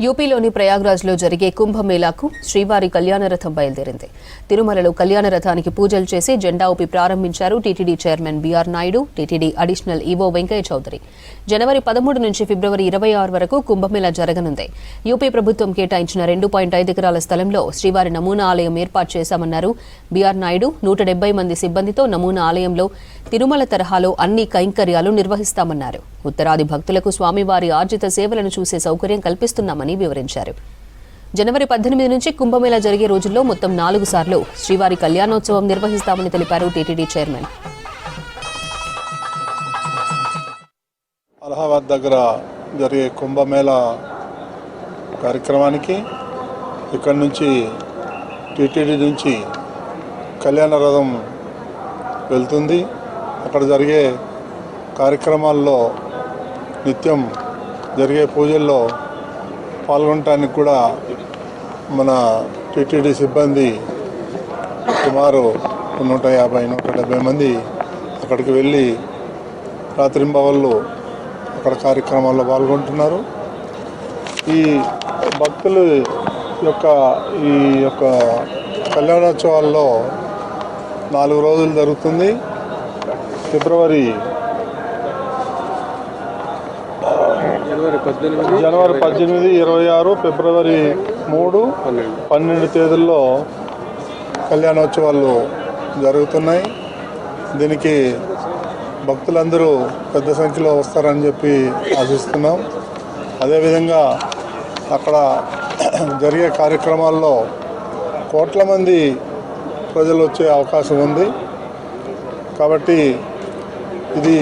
యూపీలోని ప్రయాగ్రాజ్లో జరిగే కుంభమేళాకు శ్రీవారి కళ్యాణరథం బయలుదేరింది. తిరుమలలో కళ్యాణరథానికి పూజలు చేసి జెండా ఊపి ప్రారంభించారు TTD chairman BR Naidu, TTD additional EO Venkaiah Chowdary. జనవరి 13 నుంచి ఫిబ్రవరి 26 వరకు కుంభమేళా జరగనుంది. యూపీ ప్రభుత్వం కేటాయించిన 2.5 ఎకరాల స్థలంలో శ్రీవారి నమూనా ఆలయం ఏర్పాటు చేశామన్నారు బీఆర్ నాయుడు. 170 మంది సిబ్బందితో నమూనా ఆలయంలో తిరుమల తరహాలో అన్ని కైంకర్యాలు నిర్వహిస్తామన్నారు. ఉత్తరాది భక్తులకు స్వామివారి ఆర్జిత సేవలను చూసే సౌకర్యం కల్పిస్తున్నామని వివరించారు. జనవరి 18 నుంచి కుంభమేళా జరిగే రోజుల్లో మొత్తం 4 సార్లు శ్రీవారి కళ్యాణోత్సవం నిర్వహిస్తామని తెలిపారు టీటీడీ చైర్మన్. అలహాబాద్ దగ్గర జరిగే కుంభమేళా కార్యక్రమానికి ఇక్కడి నుంచి టీటీడీ నుంచి కళ్యాణ రథం వెళ్తుంది. అక్కడ జరిగే కార్యక్రమాల్లో నిత్యం జరిగే పూజల్లో పాల్గొనడానికి కూడా మన టీటీడీ సిబ్బంది సుమారు 150-170 మంది అక్కడికి వెళ్ళి రాత్రింబవళ్ళు అక్కడ కార్యక్రమాల్లో పాల్గొంటున్నారు. ఈ భక్తుల యొక్క కళ్యాణోత్సవాల్లో 4 రోజులు జరుగుతుంది. జనవరి 18, 26, ఫిబ్రవరి 3, 12 తేదీల్లో కళ్యాణోత్సవాలు జరుగుతున్నాయి. దీనికి భక్తులందరూ పెద్ద సంఖ్యలో వస్తారని చెప్పి ఆశిస్తున్నాం. అదేవిధంగా అక్కడ జరిగే కార్యక్రమాల్లో కోట్ల మంది ప్రజలు వచ్చే అవకాశం ఉంది. కాబట్టి ఇది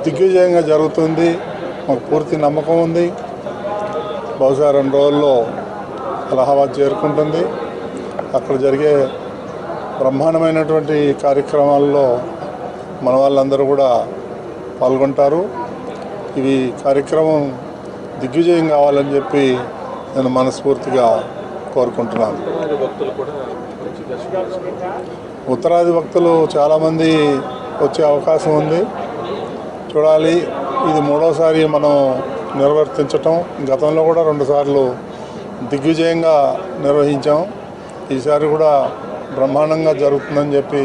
దిగ్విజయంగా జరుగుతుంది, మాకు పూర్తి నమ్మకం ఉంది. బహుశా 2 రోజుల్లో అలహాబాద్ చేరుకుంటుంది. అక్కడ జరిగే బ్రహ్మాండమైనటువంటి కార్యక్రమాల్లో మన వాళ్ళందరూ కూడా పాల్గొంటారు. ఇవి కార్యక్రమం దిగ్విజయం కావాలని చెప్పి నేను మనస్ఫూర్తిగా కోరుకుంటున్నాను. ఉత్తరాది భక్తులు చాలామంది వచ్చే అవకాశం ఉంది. చూడాలి. ఇది 3వసారి మనం నిర్వర్తించటం. గతంలో కూడా 2 సార్లు దిగ్విజయంగా నిర్వహించాం. ఈసారి కూడా బ్రహ్మాండంగా జరుగుతుందని చెప్పి